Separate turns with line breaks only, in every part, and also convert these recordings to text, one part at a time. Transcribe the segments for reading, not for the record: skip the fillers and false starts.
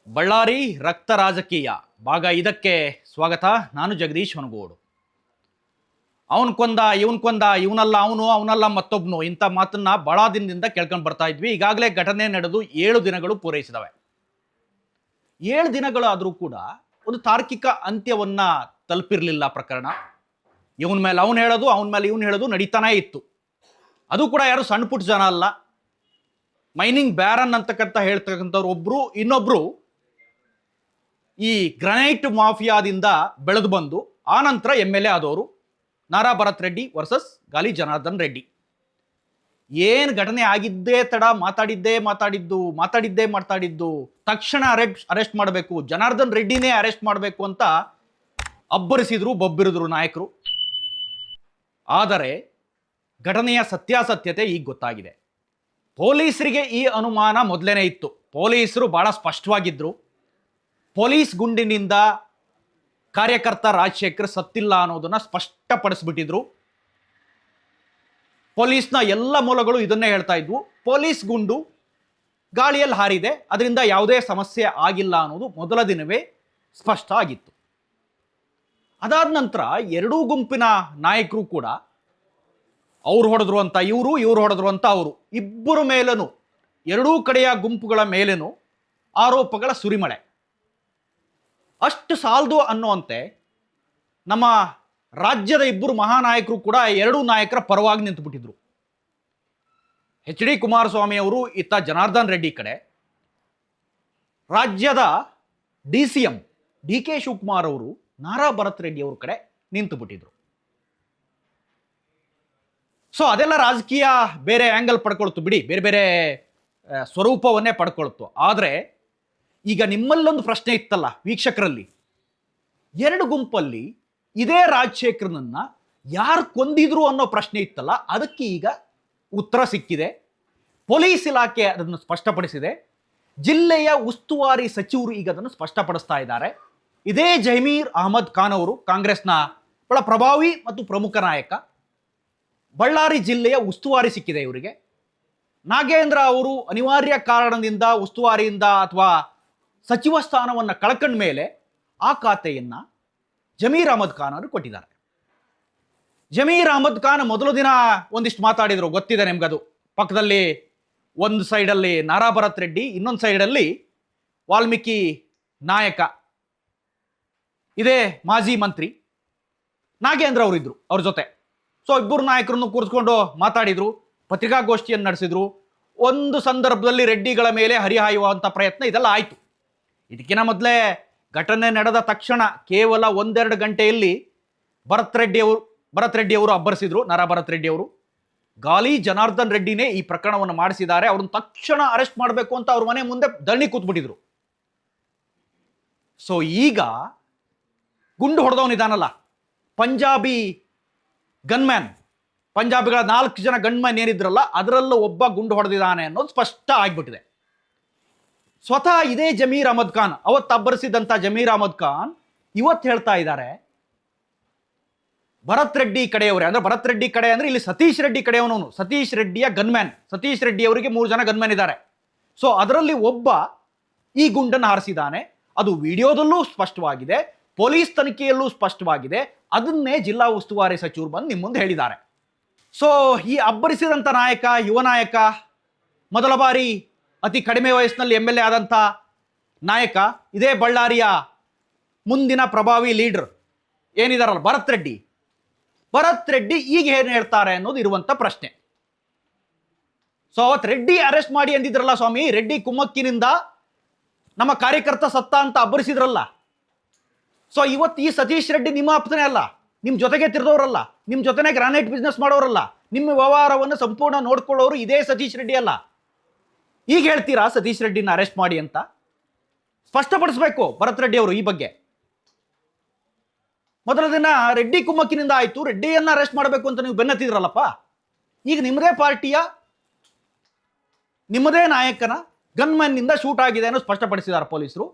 ಬಳ್ಳಾರಿ ರಕ್ತ ರಾಜಕೀಯ ಭಾಗ ಇದಕ್ಕೆ ಸ್ವಾಗತ. ನಾನು ಜಗದೀಶ್ ಹೊನಗೋಡು. ಅವನ್ ಕೊಂದ ಇವನಲ್ಲ ಅವನಲ್ಲ ಮತ್ತೊಬ್ನು ಇಂಥ ಮಾತನ್ನ ಬಹಳ ದಿನದಿಂದ ಕೇಳ್ಕೊಂಡು ಬರ್ತಾ ಇದ್ವಿ. ಈಗಾಗಲೇ ಘಟನೆ ನಡೆದು 7 ದಿನಗಳು ಪೂರೈಸಿದವೆ. 7 ದಿನಗಳಾದರೂ ಕೂಡ ಒಂದು ತಾರ್ಕಿಕ ಅಂತ್ಯವನ್ನ ತಲುಪಿರಲಿಲ್ಲ ಪ್ರಕರಣ. ಇವನ ಮೇಲೆ ಅವನು ಹೇಳೋದು, ಅವನ ಮೇಲೆ ಇವನು ಹೇಳೋದು ನಡೀತಾನೇ ಇತ್ತು. ಅದು ಕೂಡ ಯಾರು ಸಣ್ಣ ಪುಟ್ಟ ಜನ ಅಲ್ಲ. ಮೈನಿಂಗ್ ಬ್ಯಾರನ್ ಅಂತಕ್ಕಂಥ ಹೇಳ್ತಕ್ಕಂಥವ್ರು ಒಬ್ರು, ಇನ್ನೊಬ್ರು ಈ ಗ್ರನೈಟ್ ಮಾಫಿಯಾದಿಂದ ಬೆಳೆದು ಬಂದು ಆ ನಂತರ MLA ಆದವರು ನಾರಾ ಭರತ್ ರೆಡ್ಡಿ ವರ್ಸಸ್ ಗಾಲಿ ಜನಾರ್ದನ್ ರೆಡ್ಡಿ. ಏನು ಘಟನೆ ಆಗಿದ್ದೇ ತಡ, ಮಾತಾಡಿದ್ದು ತಕ್ಷಣ ಅರೆಸ್ಟ್ ಮಾಡಬೇಕು, ಜನಾರ್ದನ್ ರೆಡ್ಡಿನೇ ಅರೆಸ್ಟ್ ಮಾಡಬೇಕು ಅಂತ ಅಬ್ಬರಿಸಿದ್ರು, ಬೊಬ್ಬಿರಿದ್ರು ನಾಯಕರು. ಆದರೆ ಘಟನೆಯ ಸತ್ಯಾಸತ್ಯತೆ ಈಗ ಗೊತ್ತಾಗಿದೆ. ಪೊಲೀಸರಿಗೆ ಈ ಅನುಮಾನ ಮೊದಲೇನೇ ಇತ್ತು. ಪೊಲೀಸರು ಬಹಳ ಸ್ಪಷ್ಟವಾಗಿದ್ರು. ಪೊಲೀಸ್ ಗುಂಡಿನಿಂದ ಕಾರ್ಯಕರ್ತ ರಾಜಶೇಖರ್ ಸತ್ತಿಲ್ಲ ಅನ್ನೋದನ್ನ ಸ್ಪಷ್ಟಪಡಿಸ್ಬಿಟ್ಟಿದ್ರು. ಪೊಲೀಸ್ನ ಎಲ್ಲ ಮೂಲಗಳು ಇದನ್ನೇ ಹೇಳ್ತಾ ಇದ್ವು. ಪೊಲೀಸ್ ಗುಂಡು ಗಾಳಿಯಲ್ಲಿ ಹಾರಿದೆ, ಅದರಿಂದ ಯಾವುದೇ ಸಮಸ್ಯೆ ಆಗಿಲ್ಲ ಅನ್ನೋದು ಮೊದಲ ದಿನವೇ ಸ್ಪಷ್ಟ ಆಗಿತ್ತು. ಅದಾದ ನಂತರ ಎರಡೂ ಗುಂಪಿನ ನಾಯಕರು ಕೂಡ ಅವ್ರು ಹೊಡೆದ್ರು ಅಂತ ಇವರು ಹೊಡೆದ್ರು ಅಂತ ಅವರು, ಇಬ್ಬರ ಮೇಲೂ, ಎರಡೂ ಕಡೆಯ ಗುಂಪುಗಳ ಮೇಲೇನು ಆರೋಪಗಳ ಸುರಿಮಳೆ. ಅಷ್ಟು ಸಾಲದು ಅನ್ನುವಂತೆ ನಮ್ಮ ರಾಜ್ಯದ ಇಬ್ಬರು ಮಹಾನಾಯಕರು ಕೂಡ ಎರಡೂ ನಾಯಕರ ಪರವಾಗಿ ನಿಂತುಬಿಟ್ಟಿದ್ರು. HD ಕುಮಾರಸ್ವಾಮಿ ಅವರು ಇತ್ತ ಜನಾರ್ದನ್ ರೆಡ್ಡಿ ಕಡೆ, ರಾಜ್ಯದ DCM DK ಶಿವಕುಮಾರ್ ಅವರು ನಾರಾ ಭರತ್ ರೆಡ್ಡಿ ಅವ್ರ ಕಡೆ ನಿಂತು ಬಿಟ್ಟಿದ್ರು. ಸೊ ಅದೆಲ್ಲ ರಾಜಕೀಯ ಬೇರೆ ಆ್ಯಂಗಲ್ ಪಡ್ಕೊಳ್ತು ಬಿಡಿ, ಬೇರೆ ಬೇರೆ ಸ್ವರೂಪವನ್ನೇ ಪಡ್ಕೊಳ್ತು. ಆದರೆ ಈಗ ನಿಮ್ಮಲ್ಲೊಂದು ಪ್ರಶ್ನೆ ಇತ್ತಲ್ಲ ವೀಕ್ಷಕರಲ್ಲಿ, ಎರಡು ಗುಂಪಲ್ಲಿ ಇದೇ ರಾಜಶೇಖರ್ನನ್ನ ಯಾರು ಕೊಂದಿದ್ರು ಅನ್ನೋ ಪ್ರಶ್ನೆ ಇತ್ತಲ್ಲ, ಅದಕ್ಕೆ ಈಗ ಉತ್ತರ ಸಿಕ್ಕಿದೆ. ಪೊಲೀಸ್ ಇಲಾಖೆ ಅದನ್ನು ಸ್ಪಷ್ಟಪಡಿಸಿದೆ. ಜಿಲ್ಲೆಯ ಉಸ್ತುವಾರಿ ಸಚಿವರು ಈಗ ಅದನ್ನು ಸ್ಪಷ್ಟಪಡಿಸ್ತಾ ಇದ್ದಾರೆ. ಇದೇ ಜಮೀರ್ ಅಹಮದ್ ಖಾನ್ ಅವರು ಕಾಂಗ್ರೆಸ್ನ ಬಹಳ ಪ್ರಭಾವಿ ಮತ್ತು ಪ್ರಮುಖ ನಾಯಕ. ಬಳ್ಳಾರಿ ಜಿಲ್ಲೆಯ ಉಸ್ತುವಾರಿ ಸಿಕ್ಕಿದೆ ಇವರಿಗೆ. ನಾಗೇಂದ್ರ ಅವರು ಅನಿವಾರ್ಯ ಕಾರಣದಿಂದ ಉಸ್ತುವಾರಿಯಿಂದ ಅಥವಾ ಸಚಿವ ಸ್ಥಾನವನ್ನು ಕಳ್ಕೊಂಡ ಮೇಲೆ ಆ ಖಾತೆಯನ್ನು ಜಮೀರ್ ಅಹಮದ್ ಖಾನ್ ಅವರು ಕೊಟ್ಟಿದ್ದಾರೆ. ಜಮೀರ್ ಅಹಮದ್ ಖಾನ್ ಮೊದಲ ದಿನ ಒಂದಿಷ್ಟು ಮಾತಾಡಿದ್ರು, ಗೊತ್ತಿದೆ ನಿಮ್ಗದು. ಪಕ್ಕದಲ್ಲಿ ಒಂದು ಸೈಡಲ್ಲಿ ನಾರಾ ಭರತ್ ರೆಡ್ಡಿ, ಇನ್ನೊಂದು ಸೈಡಲ್ಲಿ ವಾಲ್ಮೀಕಿ ನಾಯಕ, ಇದೇ ಮಾಜಿ ಮಂತ್ರಿ ನಾಗೇಂದ್ರ ಅವರಿದ್ರು ಅವ್ರ ಜೊತೆ. ಸೊ ಇಬ್ಬರು ನಾಯಕರನ್ನು ಕೂರಿಸ್ಕೊಂಡು ಮಾತಾಡಿದ್ರು, ಪತ್ರಿಕಾಗೋಷ್ಠಿಯನ್ನು ನಡೆಸಿದ್ರು. ಒಂದು ಸಂದರ್ಭದಲ್ಲಿ ರೆಡ್ಡಿಗಳ ಮೇಲೆ ಹರಿಹಾಯುವಂಥ ಪ್ರಯತ್ನ ಇದೆಲ್ಲ ಆಯಿತು. ಇದಕ್ಕಿಂತ ಮೊದಲೇ ಘಟನೆ ನಡೆದ ತಕ್ಷಣ ಕೇವಲ 1-2 ಗಂಟೆಯಲ್ಲಿ ಭರತ್ ರೆಡ್ಡಿ ಅವರು ಅಬ್ಬರಿಸಿದ್ರು. ನಾರಾ ಭರತ್ ರೆಡ್ಡಿ ಅವರು ಗಾಲಿ ಜನಾರ್ದನ್ ರೆಡ್ಡಿನೇ ಈ ಪ್ರಕರಣವನ್ನು ಮಾಡಿಸಿದ್ದಾರೆ, ಅವ್ರನ್ನ ತಕ್ಷಣ ಅರೆಸ್ಟ್ ಮಾಡಬೇಕು ಅಂತ ಅವ್ರ ಮನೆ ಮುಂದೆ ಧರಣಿ ಕೂತ್ಬಿಟ್ಟಿದ್ರು. ಸೊ ಈಗ ಗುಂಡು ಹೊಡೆದವನಿದಾನಲ್ಲ, ಪಂಜಾಬಿ ಗನ್ಮ್ಯಾನ್, ಪಂಜಾಬಿಗಳ 4 ಜನ ಗನ್ಮ್ಯಾನ್ ಏನಿದ್ರಲ್ಲ ಅದರಲ್ಲೂ ಒಬ್ಬ ಗುಂಡು ಹೊಡೆದಿದ್ದಾನೆ ಅನ್ನೋದು ಸ್ಪಷ್ಟ ಆಗಿಬಿಟ್ಟಿದೆ. ಸ್ವತಃ ಇದೇ ಜಮೀರ್ ಅಹಮದ್ ಖಾನ್, ಅವತ್ತು ಅಬ್ಬರಿಸಿದಂಥ ಜಮೀರ್ ಅಹಮದ್ ಖಾನ್ ಇವತ್ತು ಹೇಳ್ತಾ ಇದ್ದಾರೆ, ಭರತ್ ರೆಡ್ಡಿ ಕಡೆಯವರೇ, ಅಂದ್ರೆ ಭರತ್ ರೆಡ್ಡಿ ಕಡೆ ಅಂದ್ರೆ ಇಲ್ಲಿ ಸತೀಶ್ ರೆಡ್ಡಿ ಕಡೆಯವನು, ಸತೀಶ್ ರೆಡ್ಡಿಯ ಗನ್ಮ್ಯಾನ್. ಸತೀಶ್ ರೆಡ್ಡಿ ಅವರಿಗೆ 3 ಜನ ಗನ್ಮ್ಯಾನ್ ಇದ್ದಾರೆ. ಸೊ ಅದರಲ್ಲಿ ಒಬ್ಬ ಈ ಗುಂಡನ್ನು ಹಾರಿಸಿದ್ದಾನೆ. ಅದು ವಿಡಿಯೋದಲ್ಲೂ ಸ್ಪಷ್ಟವಾಗಿದೆ, ಪೊಲೀಸ್ ತನಿಖೆಯಲ್ಲೂ ಸ್ಪಷ್ಟವಾಗಿದೆ. ಅದನ್ನೇ ಜಿಲ್ಲಾ ಉಸ್ತುವಾರಿ ಸಚಿವರು ಬಂದು ನಿಮ್ಮ ಮುಂದೆ ಹೇಳಿದ್ದಾರೆ. ಸೊ ಈ ಅಬ್ಬರಿಸಿದಂಥ ನಾಯಕ, ಯುವ ನಾಯಕ, ಮೊದಲ ಬಾರಿ ಅತಿ ಕಡಿಮೆ ವಯಸ್ಸಿನಲ್ಲಿ MLA ಆದಂಥ ನಾಯಕ, ಇದೇ ಬಳ್ಳಾರಿಯ ಮುಂದಿನ ಪ್ರಭಾವಿ ಲೀಡರ್ ಏನಿದಾರಲ್ಲ ಭರತ್ ರೆಡ್ಡಿ ಈಗ ಏನು ಹೇಳ್ತಾರೆ ಅನ್ನೋದು ಇರುವಂಥ ಪ್ರಶ್ನೆ. ಸೊ ಅವತ್ತು ರೆಡ್ಡಿ ಅರೆಸ್ಟ್ ಮಾಡಿ ಅಂದಿದ್ರಲ್ಲ ಸ್ವಾಮಿ, ರೆಡ್ಡಿ ಕುಮ್ಮಕ್ಕಿನಿಂದ ನಮ್ಮ ಕಾರ್ಯಕರ್ತ ಸತ್ತ ಅಂತ ಅಬ್ಬರಿಸಿದ್ರಲ್ಲ. ಸೊ ಇವತ್ತು ಈ ಸತೀಶ್ ರೆಡ್ಡಿ ನಿಮ್ಮ ಆಪ್ತನೇ ಅಲ್ಲ, ನಿಮ್ಮ ಜೊತೆಗೆ ತಿರ್ದವರಲ್ಲ, ನಿಮ್ಮ ಜೊತೆನೆ ಗ್ರಾನೈಟ್ ಬಿಸ್ನೆಸ್ ಮಾಡೋರಲ್ಲ, ನಿಮ್ಮ ವ್ಯವಹಾರವನ್ನು ಸಂಪೂರ್ಣ ನೋಡ್ಕೊಳ್ಳೋರು ಇದೇ ಸತೀಶ್ ರೆಡ್ಡಿ ಅಲ್ಲ. ಈಗ ಹೇಳ್ತೀರಾ ಸತೀಶ್ ರೆಡ್ಡಿನ ಅರೆಸ್ಟ್ ಮಾಡಿ ಅಂತ? ಸ್ಪಷ್ಟಪಡಿಸ್ಬೇಕು ಭರತ್ ರೆಡ್ಡಿ ಅವರು ಈ ಬಗ್ಗೆ. ಮೊದಲ ದಿನ ರೆಡ್ಡಿ ಕುಮ್ಮಕ್ಕಿನಿಂದ ಆಯ್ತು, ರೆಡ್ಡಿಯನ್ನ ಅರೆಸ್ಟ್ ಮಾಡಬೇಕು ಅಂತ ನೀವು ಬೆನ್ನತ್ತಿದ್ರಲ್ಲಪ್ಪ. ಈಗ ನಿಮ್ಮದೇ ಪಾರ್ಟಿಯ, ನಿಮ್ಮದೇ ನಾಯಕನ ಗನ್ಮ್ಯಾನ್ನಿಂದ ಶೂಟ್ ಆಗಿದೆ ಅನ್ನೋ ಸ್ಪಷ್ಟಪಡಿಸಿದ್ದಾರೆ ಪೊಲೀಸರು.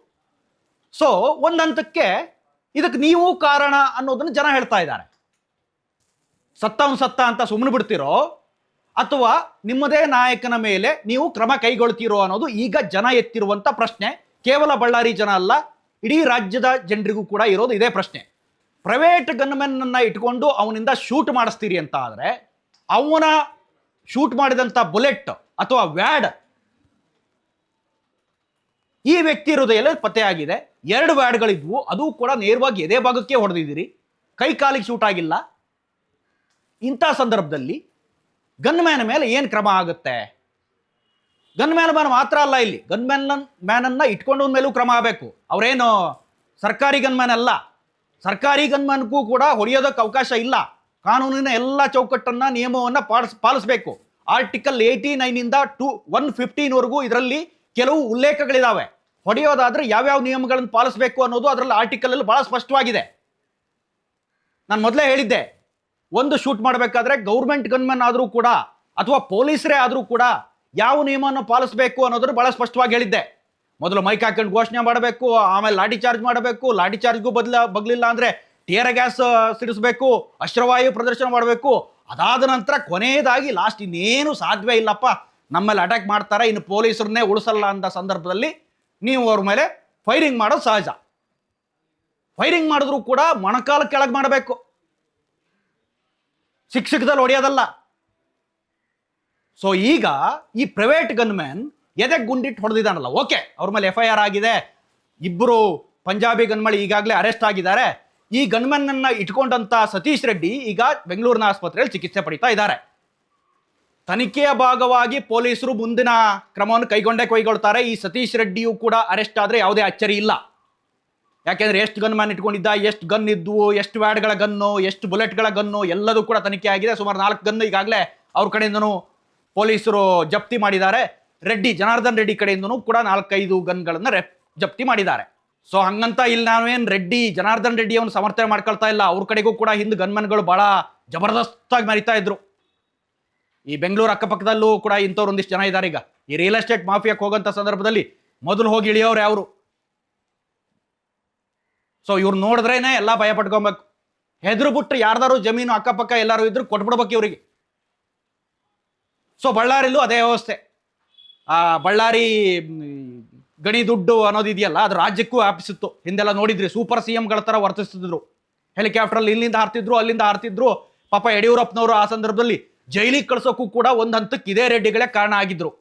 ಸೊ ಒಂದು ಹಂತಕ್ಕೆ ಇದಕ್ಕೆ ನೀವು ಕಾರಣ ಅನ್ನೋದನ್ನು ಜನ ಹೇಳ್ತಾ ಇದ್ದಾರೆ. ಸತ್ತ ಅಂತ ಸುಮ್ಮನೆ ಬಿಡ್ತಿರೋ ಅಥವಾ ನಿಮ್ಮದೇ ನಾಯಕನ ಮೇಲೆ ನೀವು ಕ್ರಮ ಕೈಗೊಳ್ತೀರೋ ಅನ್ನೋದು ಈಗ ಜನ ಎತ್ತಿರುವಂತ ಪ್ರಶ್ನೆ. ಕೇವಲ ಬಳ್ಳಾರಿ ಜನ ಅಲ್ಲ, ಇಡೀ ರಾಜ್ಯದ ಜನರಿಗೂ ಕೂಡ ಇರೋದು ಇದೇ ಪ್ರಶ್ನೆ. ಪ್ರೈವೇಟ್ ಗನ್ಮೆನ್ನ ಇಟ್ಕೊಂಡು ಅವನಿಂದ ಶೂಟ್ ಮಾಡಿಸ್ತೀರಿ ಅಂತ ಆದರೆ, ಅವನ ಶೂಟ್ ಮಾಡಿದಂಥ ಬುಲೆಟ್ ಅಥವಾ ವ್ಯಾಡ್ ಈ ವ್ಯಕ್ತಿ ಹೃದಯದಲ್ಲಿ ಪತ್ತೆಯಾಗಿದೆ. 2 ವ್ಯಾಡ್ಗಳಿದ್ವು, ಅದು ಕೂಡ ನೇರವಾಗಿ ಎದೆ ಭಾಗಕ್ಕೆ ಹೊಡೆದಿದ್ದೀರಿ, ಕೈ ಕಾಲಿಗೆ ಶೂಟ್ ಆಗಿಲ್ಲ. ಇಂಥ ಸಂದರ್ಭದಲ್ಲಿ ಗನ್ಮ್ಯಾನ್ ಮೇಲೆ ಏನು ಕ್ರಮ ಆಗುತ್ತೆ? ಗನ್ಮ್ಯಾನ್ ಮಾತ್ರ ಅಲ್ಲ, ಇಲ್ಲಿ ಮ್ಯಾನನ್ನ ಇಟ್ಕೊಂಡವನ ಮೇಲೂ ಕ್ರಮ ಆಗಬೇಕು. ಅವರೇನು ಸರ್ಕಾರಿ ಗನ್ಮ್ಯಾನ್ ಅಲ್ಲ. ಸರ್ಕಾರಿ ಗನ್ಮ್ಯಾನ್ಗೂ ಕೂಡ ಹೊಡೆಯೋದಕ್ಕೆ ಅವಕಾಶ ಇಲ್ಲ. ಕಾನೂನಿನ ಎಲ್ಲ ಚೌಕಟ್ಟನ್ನ ನಿಯಮವನ್ನು ಪಾಲಿಸಬೇಕು. ಆರ್ಟಿಕಲ್ 89 115ವರೆಗೂ ಇದರಲ್ಲಿ ಕೆಲವು ಉಲ್ಲೇಖಗಳಿದಾವೆ. ಹೊಡೆಯೋದಾದ್ರೆ ಯಾವ್ಯಾವ ನಿಯಮಗಳನ್ನು ಪಾಲಿಸಬೇಕು ಅನ್ನೋದು ಅದರಲ್ಲಿ ಆರ್ಟಿಕಲ್ ಅಲ್ಲಿ ಬಹಳ ಸ್ಪಷ್ಟವಾಗಿದೆ. ನಾನು ಮೊದಲೇ ಹೇಳಿದ್ದೆ, ಒಂದು ಶೂಟ್ ಮಾಡಬೇಕಾದ್ರೆ ಗೌರ್ಮೆಂಟ್ ಗನ್ಮನ್ ಆದರೂ ಕೂಡ ಅಥವಾ ಪೊಲೀಸರೇ ಆದರೂ ಕೂಡ ಯಾವ ನಿಯಮವನ್ನು ಪಾಲಿಸಬೇಕು ಅನ್ನೋದ್ರ ಬಹಳ ಸ್ಪಷ್ಟವಾಗಿ ಹೇಳಿದ್ದೆ. ಮೊದಲು ಮೈಕ್ ಹಾಕೊಂಡು ಘೋಷಣೆ ಮಾಡಬೇಕು, ಆಮೇಲೆ ಲಾಠಿ ಚಾರ್ಜ್ ಮಾಡಬೇಕು, ಲಾಠಿ ಚಾರ್ಜ್ಗೂ ಬಗ್ಲಿಲ್ಲ ಅಂದ್ರೆ ಟಿಯರ್ ಗ್ಯಾಸ್ ಸಿಡಿಸಬೇಕು, ಅಶ್ರವಾಯು ಪ್ರದರ್ಶನ ಮಾಡಬೇಕು. ಅದಾದ ನಂತರ ಕೊನೆಯದಾಗಿ ಲಾಸ್ಟ್ ಇನ್ನೇನು ಸಾಧ್ಯವೇ ಇಲ್ಲಪ್ಪ, ನಮ್ಮಲ್ಲಿ ಅಟ್ಯಾಕ್ ಮಾಡ್ತಾರೆ, ಇನ್ನು ಪೊಲೀಸರನ್ನೇ ಉಳಿಸಲ್ಲ ಅಂತ ಸಂದರ್ಭದಲ್ಲಿ ನೀವು ಅವ್ರ ಮೇಲೆ ಫೈರಿಂಗ್ ಮಾಡೋದು ಸಹಜ. ಫೈರಿಂಗ್ ಮಾಡಿದ್ರು ಕೂಡ ಮೊಣಕಾಲ ಕೆಳಗೆ ಮಾಡಬೇಕು, ಶಿಕ್ಷಕದಲ್ಲಿ ಹೊಡೆಯೋದಲ್ಲ. ಸೊ ಈಗ ಈ ಪ್ರೈವೇಟ್ ಗನ್ಮ್ಯಾನ್ ಎದೆಗೆ ಗುಂಡಿಟ್ಟು ಹೊಡೆದಿದ್ದಾನಲ್ಲ, ಓಕೆ, ಅವ್ರ ಮೇಲೆ FIR ಆಗಿದೆ. 2 ಪಂಜಾಬಿ ಗನ್ಮಳಿ ಈಗಾಗಲೇ ಅರೆಸ್ಟ್ ಆಗಿದ್ದಾರೆ. ಈ ಗನ್ಮನ್ ಅನ್ನ ಇಟ್ಕೊಂಡಂತ ಸತೀಶ್ ರೆಡ್ಡಿ ಈಗ ಬೆಂಗಳೂರಿನ ಆಸ್ಪತ್ರೆಯಲ್ಲಿ ಚಿಕಿತ್ಸೆ ಪಡಿತಾ ಇದ್ದಾರೆ. ತನಿಖೆಯ ಭಾಗವಾಗಿ ಪೊಲೀಸರು ಮುಂದಿನ ಕ್ರಮವನ್ನು ಕೈಗೊಳ್ತಾರೆ. ಈ ಸತೀಶ್ ರೆಡ್ಡಿಯು ಕೂಡ ಅರೆಸ್ಟ್ ಆದರೆ ಯಾವುದೇ ಅಚ್ಚರಿ ಇಲ್ಲ. ಯಾಕೆಂದ್ರೆ ಎಷ್ಟು ಗನ್ಮ್ಯಾನ್ ಇಟ್ಕೊಂಡಿದ್ದ, ಎಷ್ಟು ಗನ್ ಇದ್ವು, ಎಷ್ಟು ವ್ಯಾಡ್ಗಳ ಗನ್ನು, ಎಷ್ಟು ಬುಲೆಟ್ಗಳ ಗನ್ನು ಎಲ್ಲದೂ ಕೂಡ ತನಿಖೆ ಆಗಿದೆ. ಸುಮಾರು 4 ಗನ್ ಈಗಾಗಲೇ ಅವ್ರ ಕಡೆಯಿಂದನೂ ಪೊಲೀಸರು ಜಪ್ತಿ ಮಾಡಿದ್ದಾರೆ. ಜನಾರ್ದನ್ ರೆಡ್ಡಿ ಕಡೆಯಿಂದನೂ ಕೂಡ 4-5 ಗನ್ಗಳನ್ನ ಜಪ್ತಿ ಮಾಡಿದ್ದಾರೆ. ಸೊ ಹಂಗಂತ ಇಲ್ಲಿ ನಾವೇನು ಜನಾರ್ದನ್ ರೆಡ್ಡಿ ಅವನು ಸಮರ್ಥನೆ ಮಾಡ್ಕೊಳ್ತಾ ಇಲ್ಲ. ಅವ್ರ ಕಡೆಗೂ ಕೂಡ ಹಿಂದೆ ಗನ್ಮನ್ಗಳು ಬಹಳ ಜಬರ್ದಸ್ತಾಗಿ ಮರಿತಾ ಇದ್ರು. ಈ ಬೆಂಗಳೂರು ಅಕ್ಕಪಕ್ಕದಲ್ಲೂ ಕೂಡ ಇಂಥವ್ರು ಒಂದಿಷ್ಟು ಜನ ಇದ್ದಾರೆ. ಈಗ ಈ ರಿಯಲ್ ಎಸ್ಟೇಟ್ ಮಾಫಿಯಾಕ್ಕೆ ಹೋಗೋಂಥ ಸಂದರ್ಭದಲ್ಲಿ ಮೊದಲು ಹೋಗಿ ಇಳಿಯೋರು ಯಾರು? ಸೊ ಇವ್ರು ನೋಡಿದ್ರೇನೆ ಎಲ್ಲ ಭಯ ಪಟ್ಕೊಬೇಕು. ಹೆದ್ರು ಬಿಟ್ಟು ಯಾರ್ದಾರು ಜಮೀನು ಅಕ್ಕಪಕ್ಕ ಎಲ್ಲರೂ ಇದ್ರು ಕೊಟ್ಬಿಡ್ಬೇಕು ಇವರಿಗೆ. ಸೊ ಬಳ್ಳಾರಿಲೂ ಅದೇ ವ್ಯವಸ್ಥೆ. ಬಳ್ಳಾರಿ ಗಣಿ ದುಡ್ಡು ಅನ್ನೋದಿದೆಯಲ್ಲ, ಅದು ರಾಜ್ಯಕ್ಕೂ ವ್ಯಾಪಿಸಿತ್ತು. ಹಿಂದೆಲ್ಲ ನೋಡಿದ್ರಿ, ಸೂಪರ್ CMಗಳ ಥರ ವರ್ತಿಸ್ತಿದ್ರು. ಹೆಲಿಕಾಪ್ಟರಲ್ಲಿ ಇಲ್ಲಿಂದ ಹಾರ್ತಿದ್ರು, ಅಲ್ಲಿಂದ ಹಾರ್ತಿದ್ರು. ಪಾಪ ಯಡಿಯೂರಪ್ಪನವರು ಆ ಸಂದರ್ಭದಲ್ಲಿ ಜೈಲಿಗೆ ಕಳ್ಸೋಕ್ಕೂ ಕೂಡ ಒಂದು ಹಂತಕ್ಕೆ ಇದೇ ರೆಡ್ಡಿಗಳೇ ಕಾರಣ ಆಗಿದ್ರು.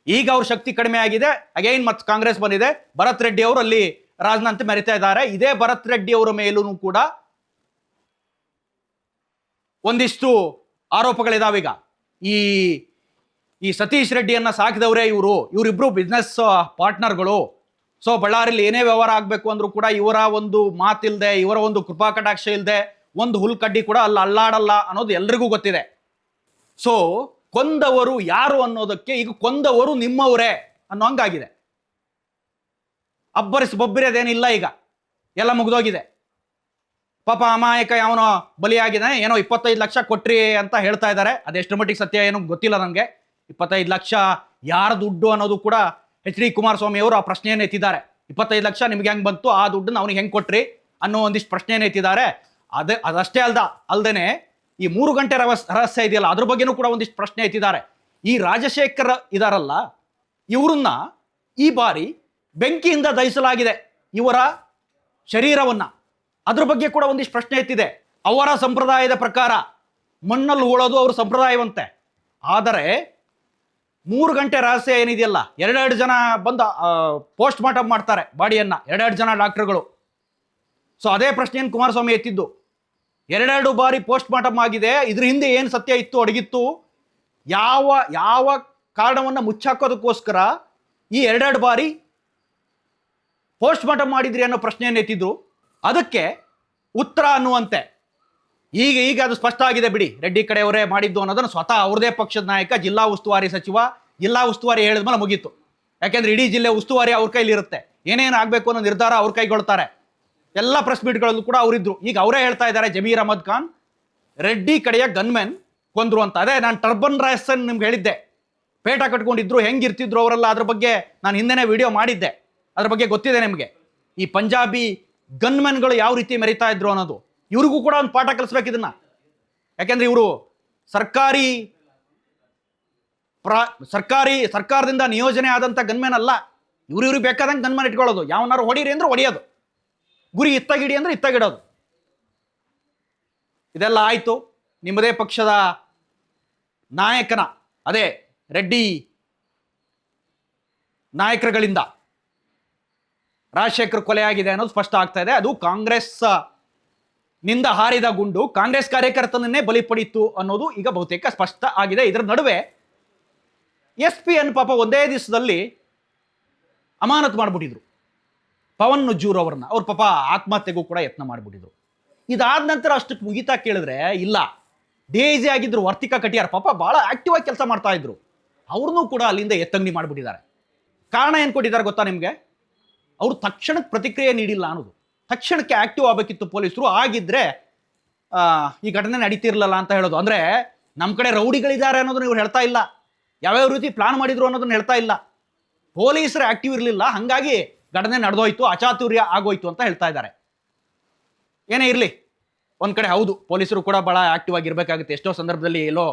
ಈಗ ಅವ್ರ ಶಕ್ತಿ ಕಡಿಮೆ ಆಗಿದೆ, ಅಗೈನ್ ಮತ್ತೆ ಕಾಂಗ್ರೆಸ್ ಬಂದಿದೆ. ಭರತ್ ರೆಡ್ಡಿ ಅವರು ಅಲ್ಲಿ ರಾಜನಂತೆ ಮೆರಿತಾ ಇದ್ದಾರೆ. ಇದೇ ಭರತ್ ರೆಡ್ಡಿ ಅವರ ಮೇಲೂ ಕೂಡ ಒಂದಿಷ್ಟು ಆರೋಪಗಳಿದಾವೀಗ. ಈ ಸತೀಶ್ ರೆಡ್ಡಿಯನ್ನ ಸಾಕಿದವರೇ ಇವರಿಬ್ರು ಬಿಸ್ನೆಸ್ ಪಾರ್ಟ್ನರ್ಗಳು. ಸೊ ಬಳ್ಳಾರಿಲಿ ಏನೇ ವ್ಯವಹಾರ ಆಗಬೇಕು ಅಂದ್ರೂ ಕೂಡ ಇವರ ಒಂದು ಮಾತಿಲ್ದೆ, ಇವರ ಒಂದು ಕೃಪಾ ಕಟಾಕ್ಷ ಇಲ್ಲದೆ ಒಂದು ಹುಲ್ಕಡ್ಡಿ ಕೂಡ ಅಲ್ಲಿ ಅಲ್ಲಾಡಲ್ಲ ಅನ್ನೋದು ಎಲ್ರಿಗೂ ಗೊತ್ತಿದೆ. ಸೊ ಕೊಂದವರು ಯಾರು ಅನ್ನೋದಕ್ಕೆ ಈಗ ಕೊಂದವರು ನಿಮ್ಮವರೇ ಅನ್ನೋ ಹಂಗಾಗಿದೆ. ಬೊಬ್ಬಿರೋದೇನಿಲ್ಲ, ಈಗ ಎಲ್ಲ ಮುಗಿದೋಗಿದೆ. ಪಾಪ ಅಮಾಯಕ ಯಾವನೋ ಬಲಿಯಾಗಿದ್ದಾನೆ, ಏನೋ 25 ಲಕ್ಷ ಕೊಟ್ರಿ ಅಂತ ಹೇಳ್ತಾ ಇದ್ದಾರೆ. ಅದೆಷ್ಟು ಮಟ್ಟಿಗೆ ಸತ್ಯ ಏನೋ ಗೊತ್ತಿಲ್ಲ ನನಗೆ. 25 ಲಕ್ಷ ಯಾರ ದುಡ್ಡು ಅನ್ನೋದು ಕೂಡ HD ಕುಮಾರಸ್ವಾಮಿ ಅವರು ಆ ಪ್ರಶ್ನೆಯನ್ನು ಎತ್ತಿದ್ದಾರೆ. 25 ಲಕ್ಷ ನಿಮ್ಗೆ ಹೆಂಗೆ ಬಂತು, ಆ ದುಡ್ಡನ್ನ ಅವನಿಗೆ ಹೆಂಗೆ ಕೊಟ್ರಿ ಅನ್ನೋ ಒಂದಿಷ್ಟು ಪ್ರಶ್ನೆಯನ್ನು ಎತ್ತಿದ್ದಾರೆ. ಅದಷ್ಟೇ ಅಲ್ದೇನೆ ಈ 3 ಗಂಟೆ ರಹಸ್ಯ ಇದೆಯಲ್ಲ, ಅದ್ರ ಬಗ್ಗೆನೂ ಕೂಡ ಒಂದಿಷ್ಟು ಪ್ರಶ್ನೆ ಎತ್ತಿದ್ದಾರೆ. ಈ ರಾಜಶೇಖರ್ ಇದಾರಲ್ಲ, ಇವ್ರನ್ನ ಈ ಬಾರಿ ಬೆಂಕಿಯಿಂದ ದಹಿಸಲಾಗಿದೆ, ಇವರ ಶರೀರವನ್ನ. ಅದ್ರ ಬಗ್ಗೆ ಕೂಡ ಒಂದಿಷ್ಟು ಪ್ರಶ್ನೆ ಎತ್ತಿದೆ. ಅವರ ಸಂಪ್ರದಾಯದ ಪ್ರಕಾರ ಮಣ್ಣಲ್ಲಿ ಹೂಳೋದು ಅವ್ರ ಸಂಪ್ರದಾಯವಂತೆ. ಆದರೆ 3 ಗಂಟೆ ರಹಸ್ಯ ಏನಿದೆಯಲ್ಲ, 2 ಜನ ಬಂದು ಪೋಸ್ಟ್ ಮಾರ್ಟಮ್ ಮಾಡ್ತಾರೆ ಬಾಡಿಯನ್ನ, 2 ಜನ ಡಾಕ್ಟರ್ಗಳು. ಸೊ ಅದೇ ಪ್ರಶ್ನೆಯನ್ನು ಕುಮಾರಸ್ವಾಮಿ ಎತ್ತಿದ್ದು. 2 ಬಾರಿ ಪೋಸ್ಟ್ ಮಾರ್ಟಮ್ ಆಗಿದೆ. ಇದ್ರ ಹಿಂದೆ ಏನು ಸತ್ಯ ಇತ್ತು, ಅಡಗಿತ್ತು, ಯಾವ ಕಾರಣವನ್ನು ಮುಚ್ಚಾಕೋದಕ್ಕೋಸ್ಕರ ಈ 2 ಬಾರಿ ಪೋಸ್ಟ್ ಮಾರ್ಟಮ್ ಮಾಡಿದ್ರಿ ಅನ್ನೋ ಪ್ರಶ್ನೆಯನ್ನು ಎತ್ತಿದ್ರು. ಅದಕ್ಕೆ ಉತ್ತರ ಅನ್ನುವಂತೆ ಈಗ ಅದು ಸ್ಪಷ್ಟ ಆಗಿದೆ ಬಿಡಿ, ರೆಡ್ಡಿ ಕಡೆಯವರೇ ಮಾಡಿದ್ದು ಅನ್ನೋದನ್ನು ಸ್ವತಃ ಅವ್ರದೇ ಪಕ್ಷದ ನಾಯಕ, ಜಿಲ್ಲಾ ಉಸ್ತುವಾರಿ ಸಚಿವ, ಜಿಲ್ಲಾ ಉಸ್ತುವಾರಿ ಹೇಳಿದ್ಮೇಲೆ ಮುಗೀತು. ಯಾಕೆಂದ್ರೆ ಇಡೀ ಜಿಲ್ಲೆ ಉಸ್ತುವಾರಿ ಅವ್ರ ಕೈಲಿ ಇರುತ್ತೆ. ಏನೇನು ಆಗಬೇಕು ಅನ್ನೋ ನಿರ್ಧಾರ ಅವ್ರ ಕೈಗೊಳ್ತಾರೆ. ಎಲ್ಲ ಪ್ರೆಸ್ ಮೀಟ್ಗಳಲ್ಲೂ ಕೂಡ ಅವರಿದ್ರು. ಈಗ ಅವರೇ ಹೇಳ್ತಾ ಇದ್ದಾರೆ, ಜಮೀರ್ ಅಹಮದ್ ಖಾನ್ ರೆಡ್ಡಿ ಕಡೆಯ ಗನ್ಮೆನ್ ಕೊಂದ್ರು ಅಂತ. ಅದೇ ನಾನು ಟರ್ಬನ್ ರಾಯಸನ್ ನಿಮ್ಗೆ ಹೇಳಿದ್ದೆ, ಪೇಟ ಕಟ್ಕೊಂಡಿದ್ರು, ಹೆಂಗಿರ್ತಿದ್ರು ಅವರೆಲ್ಲ, ಅದ್ರ ಬಗ್ಗೆ ನಾನು ಹಿಂದೆನೇ ವಿಡಿಯೋ ಮಾಡಿದ್ದೆ. ಅದ್ರ ಬಗ್ಗೆ ಗೊತ್ತಿದೆ ನಿಮಗೆ. ಈ ಪಂಜಾಬಿ ಗನ್ಮೆನ್ಗಳು ಯಾವ ರೀತಿ ಮೆರಿತಾ ಇದ್ರು ಅನ್ನೋದು. ಇವ್ರಿಗೂ ಕೂಡ ಒಂದು ಪಾಠ ಕಲಿಸ್ಬೇಕು ಇದನ್ನ. ಯಾಕೆಂದ್ರೆ ಇವರು ಸರ್ಕಾರದಿಂದ ನಿಯೋಜನೆ ಆದಂಥ ಗನ್ಮೆನ್ ಅಲ್ಲ. ಇವ್ರಿಗೆ ಬೇಕಾದಂಗೆ ಗನ್ಮನ್ ಇಟ್ಕೊಳ್ಳೋದು, ಯಾವನಾರು ಹೊಡೀರಿ ಅಂದ್ರೆ ಹೊಡಿಯೋದು, ಗುರಿ ಇತ್ತಾಗಿಡಿ ಅಂದ್ರೆ ಇತ್ತಾಗಿಡೋದು. ಇದೆಲ್ಲ ಆಯಿತು ನಿಮ್ಮದೇ ಪಕ್ಷದ ನಾಯಕನ, ಅದೇ ರೆಡ್ಡಿ ನಾಯಕರುಗಳಿಂದ ರಾಜಶೇಖರ್ ಕೊಲೆ ಆಗಿದೆ ಅನ್ನೋದು ಸ್ಪಷ್ಟ ಆಗ್ತಾ ಇದೆ. ಅದು ಕಾಂಗ್ರೆಸ್ ನಿಂದ ಹಾರಿದ ಗುಂಡು ಕಾಂಗ್ರೆಸ್ ಕಾರ್ಯಕರ್ತನನ್ನೇ ಬಲಿ ಪಡೀತು ಅನ್ನೋದು ಈಗ ಬಹುತೇಕ ಸ್ಪಷ್ಟ ಆಗಿದೆ. ಇದರ ನಡುವೆ SP ಅನ್ನು ಪಾಪ ಒಂದೇ ದಿವಸದಲ್ಲಿ ಅಮಾನತು ಮಾಡಿಬಿಟ್ಟಿದ್ರು ಪವನ್ ನುಜ್ಜೂರ್ ಅವ್ರನ್ನ. ಅವ್ರ ಪಾಪ ಆತ್ಮಹತ್ಯೆಗೂ ಕೂಡ ಯತ್ನ ಮಾಡಿಬಿಟ್ಟಿದ್ರು. ಇದಾದ ನಂತರ ಅಷ್ಟಕ್ಕೆ ಮುಗಿತಾ ಕೇಳಿದ್ರೆ ಇಲ್ಲ, DIG ಆಗಿದ್ರು ವರ್ತಿಕಾ ಕಟಿಯಾರ್ ಪಾಪ ಬಹಳ ಆಕ್ಟಿವ್ ಆಗಿ ಕೆಲಸ ಮಾಡ್ತಾ ಇದ್ರು, ಅವ್ರನ್ನೂ ಕೂಡ ಅಲ್ಲಿಂದ ಎತ್ತಂಗಡಿ ಮಾಡಿಬಿಟ್ಟಿದ್ದಾರೆ. ಕಾರಣ ಏನು ಕೊಟ್ಟಿದ್ದಾರೆ ಗೊತ್ತಾ ನಿಮಗೆ? ಅವರು ತಕ್ಷಣಕ್ಕೆ ಪ್ರತಿಕ್ರಿಯೆ ನೀಡಿಲ್ಲ ಅನ್ನೋದು. ತಕ್ಷಣಕ್ಕೆ ಆಕ್ಟಿವ್ ಆಗಬೇಕಿತ್ತು ಪೊಲೀಸರು, ಆಗಿದ್ರೆ ಈ ಘಟನೆ ನಡೀತಿರ್ಲಲ್ಲ ಅಂತ ಹೇಳೋದು. ಅಂದರೆ ನಮ್ಮ ಕಡೆ ರೌಡಿಗಳಿದ್ದಾರೆ ಅನ್ನೋದನ್ನ ಇವ್ರು ಹೇಳ್ತಾ ಇಲ್ಲ, ಯಾವ್ಯಾವ ರೀತಿ ಪ್ಲಾನ್ ಮಾಡಿದ್ರು ಅನ್ನೋದನ್ನ ಹೇಳ್ತಾ ಇಲ್ಲ. ಪೊಲೀಸರು ಆಕ್ಟಿವ್ ಇರಲಿಲ್ಲ, ಹಾಗಾಗಿ ಘಟನೆ ನಡೆದೋಯ್ತು, ಅಚಾತುರ್ಯ ಆಗೋಯ್ತು ಅಂತ ಹೇಳ್ತಾ ಇದ್ದಾರೆ. ಏನೇ ಇರಲಿ, ಒಂದು ಕಡೆ ಹೌದು ಪೊಲೀಸರು ಕೂಡ ಭಾಳ ಆಕ್ಟಿವ್ ಆಗಿರಬೇಕಾಗುತ್ತೆ. ಎಷ್ಟೋ ಸಂದರ್ಭದಲ್ಲಿ ಎಲ್ಲೋ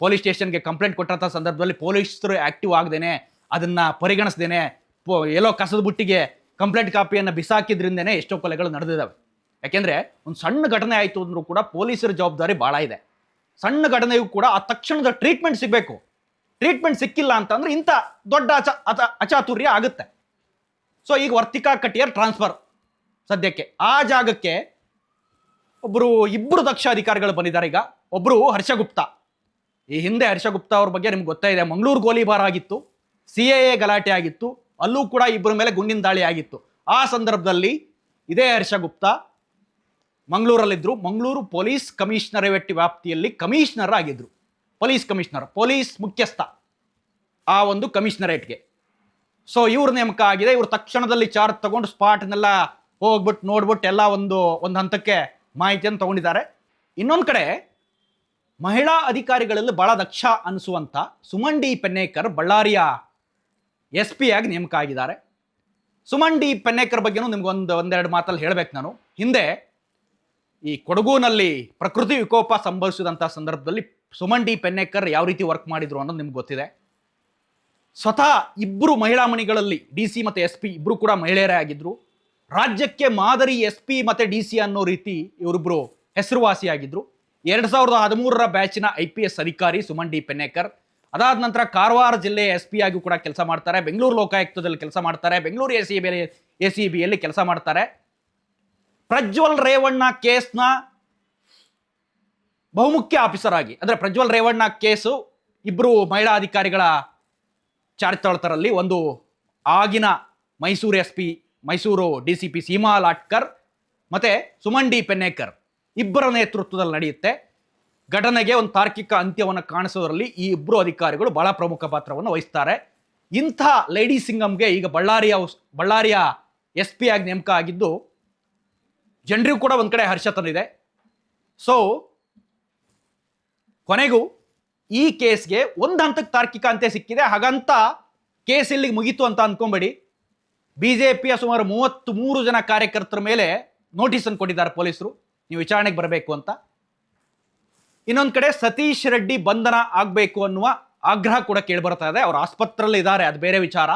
ಪೊಲೀಸ್ ಸ್ಟೇಷನ್ಗೆ ಕಂಪ್ಲೇಂಟ್ ಕೊಟ್ಟಂಥ ಸಂದರ್ಭದಲ್ಲಿ ಪೊಲೀಸರು ಆಕ್ಟಿವ್ ಆಗದೇನೆ, ಅದನ್ನು ಪರಿಗಣಿಸ್ದೇನೆ, ಎಲ್ಲೋ ಕಸದ ಬುಟ್ಟಿಗೆ ಕಂಪ್ಲೇಂಟ್ ಕಾಪಿಯನ್ನು ಬಿಸಾಕಿದ್ರಿಂದನೇ ಎಷ್ಟೋ ಕೊಲೆಗಳು ನಡೆದಿದ್ದಾವೆ. ಯಾಕೆಂದರೆ ಒಂದು ಸಣ್ಣ ಘಟನೆ ಆಯಿತು ಅಂದರೂ ಕೂಡ ಪೊಲೀಸರ ಜವಾಬ್ದಾರಿ ಭಾಳ ಇದೆ. ಸಣ್ಣ ಘಟನೆಯೂ ಕೂಡ ಆ ತಕ್ಷಣದ ಟ್ರೀಟ್ಮೆಂಟ್ ಸಿಗಬೇಕು. ಟ್ರೀಟ್ಮೆಂಟ್ ಸಿಕ್ಕಿಲ್ಲ ಅಂತಂದ್ರೆ ಇಂಥ ದೊಡ್ಡ ಅಚಾತುರ್ಯ ಆಗುತ್ತೆ. ಸೊ ಈಗ ವರ್ತಿಕಾ ಕಟಿಯಾರ್ ಟ್ರಾನ್ಸ್ಫರ್ ಸದ್ಯಕ್ಕೆ. ಆ ಜಾಗಕ್ಕೆ ಇಬ್ಬರು ದಕ್ಷ ಅಧಿಕಾರಿಗಳು ಬಂದಿದ್ದಾರೆ. ಈಗ ಒಬ್ಬರು ಹರ್ಷಗುಪ್ತಾ. ಈ ಹಿಂದೆ ಹರ್ಷಗುಪ್ತಾ ಅವ್ರ ಬಗ್ಗೆ ನಿಮ್ಗೆ ಗೊತ್ತೇ ಇದೆ, ಮಂಗಳೂರು ಗೋಲಿಬಾರ್ ಆಗಿತ್ತು, CAA ಗಲಾಟೆ ಆಗಿತ್ತು, ಅಲ್ಲೂ ಕೂಡ ಇಬ್ಬರ ಮೇಲೆ ಗುಂಡಿನ ದಾಳಿ ಆಗಿತ್ತು. ಆ ಸಂದರ್ಭದಲ್ಲಿ ಇದೇ ಹರ್ಷಗುಪ್ತಾ ಮಂಗಳೂರಲ್ಲಿದ್ದರು. ಮಂಗಳೂರು ಪೊಲೀಸ್ ಕಮಿಷನರೇಟ್ ವ್ಯಾಪ್ತಿಯಲ್ಲಿ ಕಮಿಷನರ್ ಆಗಿದ್ರು. ಪೊಲೀಸ್ ಕಮಿಷನರ್, ಪೊಲೀಸ್ ಮುಖ್ಯಸ್ಥ ಆ ಒಂದು ಕಮಿಷನರೇಟ್ಗೆ. ಸೊ ಇವ್ರ ನೇಮಕ ಆಗಿದೆ. ಇವರು ತಕ್ಷಣದಲ್ಲಿ ಚಾರ್ಜ್ ತಗೊಂಡು ಸ್ಪಾಟ್ನೆಲ್ಲ ಹೋಗ್ಬಿಟ್ಟು ನೋಡ್ಬಿಟ್ಟು ಎಲ್ಲ ಒಂದು ಹಂತಕ್ಕೆ ಮಾಹಿತಿಯನ್ನು ತಗೊಂಡಿದ್ದಾರೆ. ಇನ್ನೊಂದು ಕಡೆ ಮಹಿಳಾ ಅಧಿಕಾರಿಗಳಲ್ಲಿ ಬಹಳ ದಕ್ಷ ಅನಿಸುವಂಥ ಸುಮನ್ ಡಿ ಪೆನ್ನೇಕರ್ ಬಳ್ಳಾರಿಯ SP ಆಗಿ ನೇಮಕ ಆಗಿದ್ದಾರೆ. ಸುಮನ್ ಡಿ ಪೆನ್ನೇಕರ್ ಬಗ್ಗೆನೂ ನಿಮ್ಗೆ ಒಂದೆರಡು ಮಾತಲ್ಲಿ ಹೇಳಬೇಕು ನಾನು. ಹಿಂದೆ ಈ ಕೊಡಗುನಲ್ಲಿ ಪ್ರಕೃತಿ ವಿಕೋಪ ಸಂಭವಿಸಿದಂಥ ಸಂದರ್ಭದಲ್ಲಿ ಸುಮನ್ ಡಿ ಪೆನ್ನೇಕರ್ ಯಾವ ರೀತಿ ವರ್ಕ್ ಮಾಡಿದ್ರು ಅನ್ನೋದು ನಿಮ್ಗೆ ಗೊತ್ತಿದೆ. ಸ್ವತಃ ಇಬ್ಬರು ಮಹಿಳಾ ಮಣಿಗಳಲ್ಲಿ DC ಮತ್ತು SP ಇಬ್ಬರು ಕೂಡ ಮಹಿಳೆಯರೇ ಆಗಿದ್ರು. ರಾಜ್ಯಕ್ಕೆ ಮಾದರಿ SP ಮತ್ತು DC ಅನ್ನೋ ರೀತಿ ಇವರಿಬ್ಬರು ಹೆಸರುವಾಸಿಯಾಗಿದ್ದರು. 2013ರ ಬ್ಯಾಚಿನ IPS ಅಧಿಕಾರಿ ಸುಮನ್ ಡಿ ಪೆನ್ನೇಕರ್. ಅದಾದ ನಂತರ ಕಾರವಾರ ಜಿಲ್ಲೆಯ SP ಆಗಿ ಕೂಡ ಕೆಲಸ ಮಾಡ್ತಾರೆ, ಬೆಂಗಳೂರು ಲೋಕಾಯುಕ್ತದಲ್ಲಿ ಕೆಲಸ ಮಾಡ್ತಾರೆ, ಬೆಂಗಳೂರು ACBಯಲ್ಲಿ ಕೆಲಸ ಮಾಡ್ತಾರೆ. ಪ್ರಜ್ವಲ್ ರೇವಣ್ಣ ಕೇಸ್ನ ಬಹುಮುಖ್ಯ ಆಫೀಸರ್ ಆಗಿ, ಅಂದರೆ ಪ್ರಜ್ವಲ್ ರೇವಣ್ಣ ಕೇಸು ಇಬ್ಬರು ಮಹಿಳಾ ಅಧಿಕಾರಿಗಳ ಚಾರ್ಜ್ ತಗೊಳ್ತಾರಲ್ಲಿ. ಒಂದು ಆಗಿನ ಮೈಸೂರು SP, ಮೈಸೂರು DCP ಸೀಮಾ ಲಾಟ್ಕರ್ ಮತ್ತು ಸುಮನ್ ಡಿ ಪೆನ್ನೇಕರ್ ಇಬ್ಬರ ನೇತೃತ್ವದಲ್ಲಿ ನಡೆಯುತ್ತೆ. ಘಟನೆಗೆ ಒಂದು ತಾರ್ಕಿಕ ಅಂತ್ಯವನ್ನು ಕಾಣಿಸೋದ್ರಲ್ಲಿ ಈ ಇಬ್ಬರು ಅಧಿಕಾರಿಗಳು ಬಹಳ ಪ್ರಮುಖ ಪಾತ್ರವನ್ನು ವಹಿಸ್ತಾರೆ. ಇಂಥ ಲೇಡಿ ಸಿಂಗಮ್ಗೆ ಈಗ ಬಳ್ಳಾರಿಯ SP ಆಗಿ ನೇಮಕ ಆಗಿದ್ದು ಜನರಿಗೂ ಕೂಡ ಒಂದು ಕಡೆ ಹರ್ಷ ತಂದಿದೆ. ಸೊ ಕೊನೆಗೂ ಈ ಕೇಸ್ಗೆ ಒಂದು ಹಂತಕ್ಕೆ ತಾರ್ಕಿಕ ಅಂತ್ಯ ಸಿಕ್ಕಿದೆ. ಹಾಗಂತ ಕೇಸ್ ಇಲ್ಲಿಗೆ ಮುಗೀತು ಅಂತ ಅಂದ್ಕೊಂಬೇಡಿ. BJPಯ ಸುಮಾರು 33 ಜನ ಕಾರ್ಯಕರ್ತರ ಮೇಲೆ ನೋಟಿಸನ್ನು ಕೊಟ್ಟಿದ್ದಾರೆ ಪೊಲೀಸರು, ನೀವು ವಿಚಾರಣೆಗೆ ಬರಬೇಕು ಅಂತ. ಇನ್ನೊಂದು ಕಡೆ ಸತೀಶ್ ರೆಡ್ಡಿ ಬಂಧನ ಆಗಬೇಕು ಅನ್ನುವ ಆಗ್ರಹ ಕೂಡ ಕೇಳಿಬರ್ತಾ ಇದೆ. ಅವರು ಆಸ್ಪತ್ರೆಯಲ್ಲಿ ಇದ್ದಾರೆ, ಅದು ಬೇರೆ ವಿಚಾರ.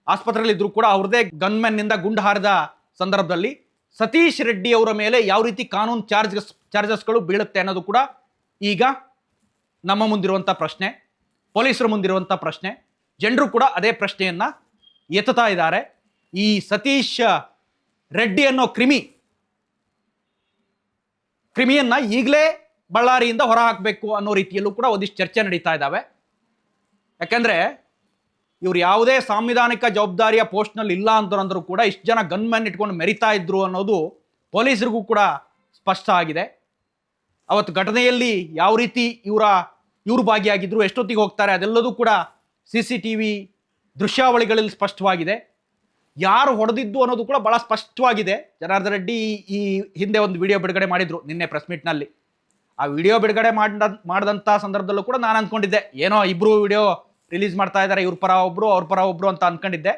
ಆಸ್ಪತ್ರೆಯಲ್ಲಿ ಇದ್ರೂ ಕೂಡ ಅವ್ರದೇ ಗನ್ಮೆನ್ನಿಂದ ಗುಂಡು ಹಾರಿದ ಸಂದರ್ಭದಲ್ಲಿ ಸತೀಶ್ ರೆಡ್ಡಿ ಅವರ ಮೇಲೆ ಯಾವ ರೀತಿ ಕಾನೂನು ಚಾರ್ಜಸ್ಗಳು ಬೀಳುತ್ತೆ ಅನ್ನೋದು ಕೂಡ ಈಗ ನಮ್ಮ ಮುಂದಿರುವಂಥ ಪ್ರಶ್ನೆ, ಪೊಲೀಸರ ಮುಂದಿರುವಂಥ ಪ್ರಶ್ನೆ. ಜನರು ಕೂಡ ಅದೇ ಪ್ರಶ್ನೆಯನ್ನು ಎತ್ತುತ್ತಾ ಇದ್ದಾರೆ. ಈ ಸತೀಶ್ ರೆಡ್ಡಿ ಅನ್ನೋ ಕ್ರಿಮಿಯನ್ನು ಈಗಲೇ ಬಳ್ಳಾರಿಯಿಂದ ಹೊರ ಹಾಕಬೇಕು ಅನ್ನೋ ರೀತಿಯಲ್ಲೂ ಕೂಡ ಒಂದಿಷ್ಟು ಚರ್ಚೆ ನಡೀತಾ ಇದ್ದಾವೆ. ಯಾಕೆಂದರೆ ಇವ್ರು ಯಾವುದೇ ಸಾಂವಿಧಾನಿಕ ಜವಾಬ್ದಾರಿಯ ಪೋಸ್ಟ್ನಲ್ಲಿ ಇಲ್ಲ ಅಂತಂದ್ರೂ ಕೂಡ ಇಷ್ಟು ಜನ ಗನ್ಮ್ಯಾನ್ ಇಟ್ಕೊಂಡು ಮೆರಿತಾ ಇದ್ರು ಅನ್ನೋದು ಪೊಲೀಸರಿಗೂ ಕೂಡ ಸ್ಪಷ್ಟ ಆಗಿದೆ. ಅವತ್ತು ಘಟನೆಯಲ್ಲಿ ಯಾವ ರೀತಿ ಇವರು ಭಾಗಿಯಾಗಿದ್ರು, ಎಷ್ಟೊತ್ತಿಗೆ ಹೋಗ್ತಾರೆ, ಅದೆಲ್ಲದೂ ಕೂಡ CCTV ದೃಶ್ಯಾವಳಿಗಳಲ್ಲಿ ಸ್ಪಷ್ಟವಾಗಿದೆ. ಯಾರು ಹೊಡೆದಿದ್ದು ಅನ್ನೋದು ಕೂಡ ಭಾಳ ಸ್ಪಷ್ಟವಾಗಿದೆ. ಜನಾರ್ದನ್ ರೆಡ್ಡಿ ಈ ಹಿಂದೆ ಒಂದು ವಿಡಿಯೋ ಬಿಡುಗಡೆ ಮಾಡಿದ್ರು ನಿನ್ನೆ ಪ್ರೆಸ್ ಮೀಟ್ನಲ್ಲಿ. ಆ ವಿಡಿಯೋ ಬಿಡುಗಡೆ ಮಾಡಿದಂಥ ಸಂದರ್ಭದಲ್ಲೂ ಕೂಡ ನಾನು ಅಂದ್ಕೊಂಡಿದ್ದೆ ಏನೋ ಇಬ್ಬರು ವಿಡಿಯೋ ರಿಲೀಸ್ ಮಾಡ್ತಾ ಇದ್ದಾರೆ, ಇವ್ರ ಪರ ಒಬ್ಬರು ಅವ್ರ ಪರ ಒಬ್ಬರು ಅಂತ ಅಂದ್ಕೊಂಡಿದ್ದೆ.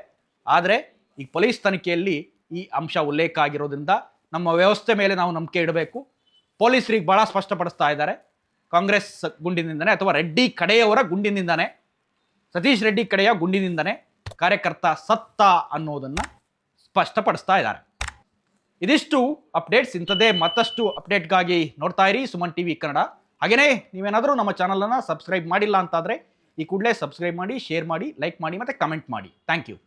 ಆದರೆ ಈಗ ಪೊಲೀಸ್ ತನಿಖೆಯಲ್ಲಿ ಈ ಅಂಶ ಉಲ್ಲೇಖ ಆಗಿರೋದ್ರಿಂದ ನಮ್ಮ ವ್ಯವಸ್ಥೆ ಮೇಲೆ ನಾವು ನಂಬಿಕೆ ಇಡಬೇಕು. ಪೊಲೀಸರಿಗೆ ಭಾಳ ಸ್ಪಷ್ಟಪಡಿಸ್ತಾ ಇದ್ದಾರೆ, ಕಾಂಗ್ರೆಸ್ ಗುಂಡಿನಿಂದನೇ ಅಥವಾ ರೆಡ್ಡಿ ಕಡೆಯವರ ಗುಂಡಿನಿಂದನೇ, ಸತೀಶ್ ರೆಡ್ಡಿ ಕಡೆಯ ಗುಂಡಿನಿಂದನೇ ಕಾರ್ಯಕರ್ತ ಸತ್ತ ಅನ್ನೋದನ್ನು ಸ್ಪಷ್ಟಪಡಿಸ್ತಾ ಇದ್ದಾರೆ. ಇದಿಷ್ಟು ಅಪ್ಡೇಟ್ಸ್. ಇಂಥದ್ದೇ ಮತ್ತಷ್ಟು ಅಪ್ಡೇಟ್ಗಾಗಿ ನೋಡ್ತಾ ಇರಿ ಸುಮನ್ ಟಿವಿ ಕನ್ನಡ. ಹಾಗೆಯೇ ನೀವೇನಾದರೂ ನಮ್ಮ ಚಾನಲನ್ನು ಸಬ್ಸ್ಕ್ರೈಬ್ ಮಾಡಿಲ್ಲ ಅಂತಾದರೆ ಈ ಕೂಡಲೇ ಸಬ್ಸ್ಕ್ರೈಬ್ ಮಾಡಿ, ಶೇರ್ ಮಾಡಿ, ಲೈಕ್ ಮಾಡಿ ಮತ್ತು ಕಮೆಂಟ್ ಮಾಡಿ. Thank you.